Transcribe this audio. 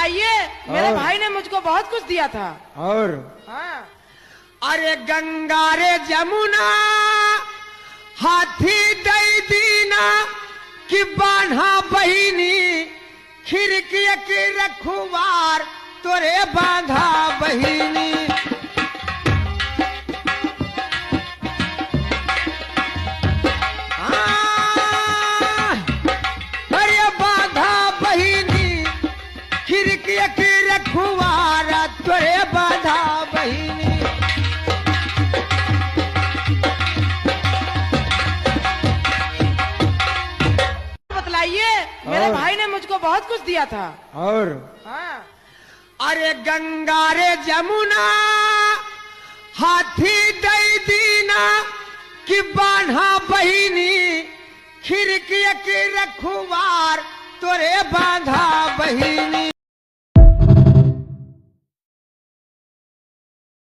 बतलाइए, मेरे भाई ने मुझको बहुत कुछ दिया था। और हाँ। अरे गंगा रे जमुना हाथी दई दीना कि बान्हा बहिनी खिड़की की रखुवार तोरे बांधा बहिनी। अरे बांधा बहिनी खिड़की की रखुवार तोरे बांधा बहिनी। बतलाइए, मेरे भाई ने मुझको बहुत कुछ दिया था। और हाँ। अरे गंगा रे जमुना हाथी दई दीना कि बान्हा बहिनी खिड़की की रखुवार तोरे बांधा बहिनी।